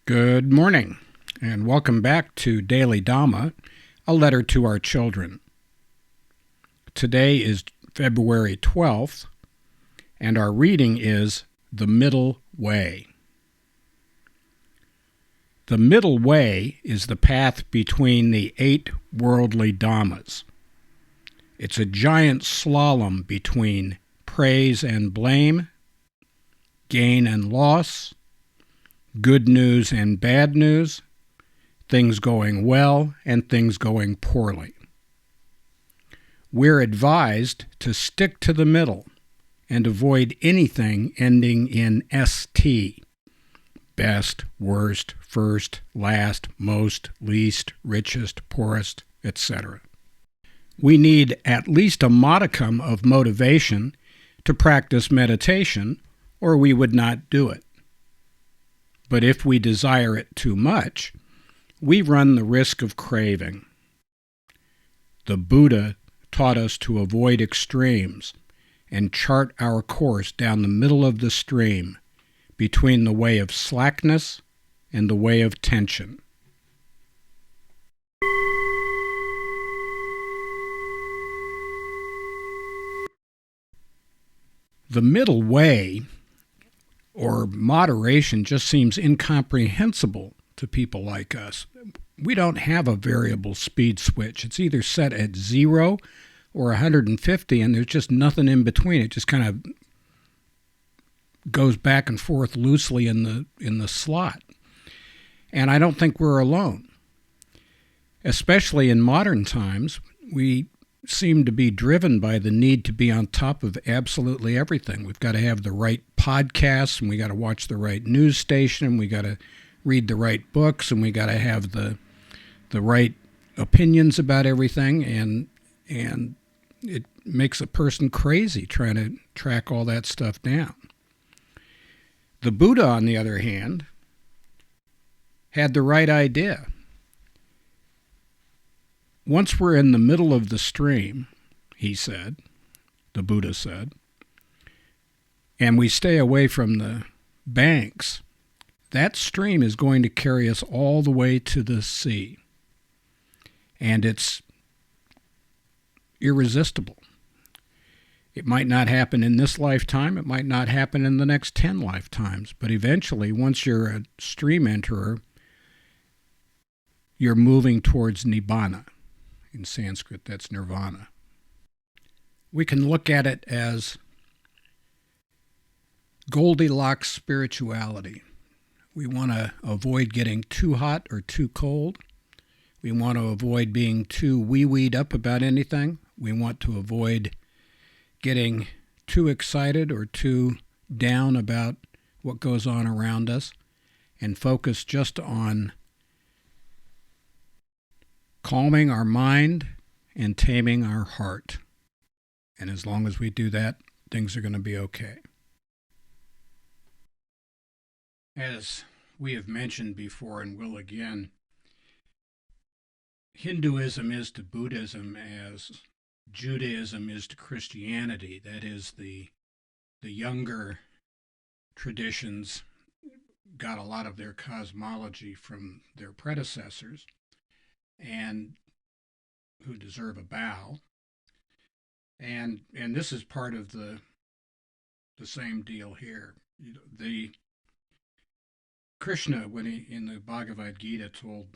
Good morning, and welcome back to Daily Dhamma, a letter to our children. Today is February 12th, and our reading is The Middle Way. The middle way is the path between the 8 worldly Dhammas. It's a giant slalom between praise and blame, gain and loss, good news and bad news, things going well and things going poorly. We're advised to stick to the middle and avoid anything ending in ST, best, worst, first, last, most, least, richest, poorest, etc. We need at least a modicum of motivation to practice meditation, or we would not do it. But if we desire it too much, we run the risk of craving. The Buddha taught us to avoid extremes and chart our course down the middle of the stream between the way of slackness and the way of tension. The middle way, or moderation, just seems incomprehensible to people like us. We don't have a variable speed switch. It's either set at 0 or 150, and there's just nothing in between. It just kind of goes back and forth loosely in the slot. And I don't think we're alone. Especially in modern times, we seem to be driven by the need to be on top of absolutely everything. We've got to have the right podcasts, and we got to watch the right news station, and we got to read the right books, and we got to have the right opinions about everything, and it makes a person crazy trying to track all that stuff down. The Buddha, on the other hand, had the right idea. Once we're in the middle of the stream, the Buddha said, and we stay away from the banks, that stream is going to carry us all the way to the sea. And it's irresistible. It might not happen in this lifetime. It might not happen in the next 10 lifetimes. But eventually, once you're a stream enterer, you're moving towards Nibbana. In Sanskrit, that's nirvana. We can look at it as Goldilocks spirituality. We want to avoid getting too hot or too cold. We want to avoid being too wee-weed up about anything. We want to avoid getting too excited or too down about what goes on around us, and focus just on calming our mind and taming our heart. And as long as we do that, things are going to be okay. As we have mentioned before and will again, Hinduism is to Buddhism as Judaism is to Christianity. That is, the younger traditions got a lot of their cosmology from their predecessors, and who deserve a bow. And this is part of the same deal here. The Krishna, when he in the Bhagavad Gita told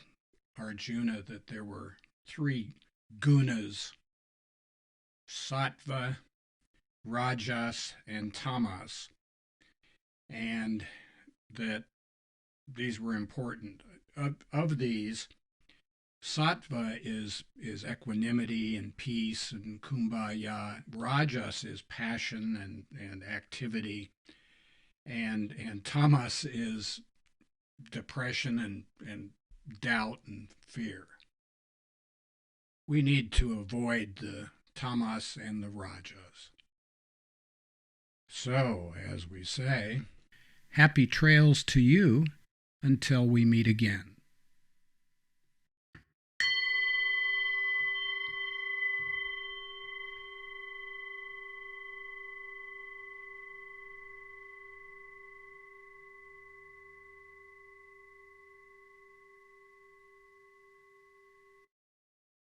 Arjuna that there were 3 gunas, sattva, rajas, and tamas, and that these were important. Of these, sattva is equanimity and peace and kumbaya. Rajas is passion and activity. And tamas is depression and doubt and fear. We need to avoid the tamas and the rajas. So, as we say, happy trails to you until we meet again.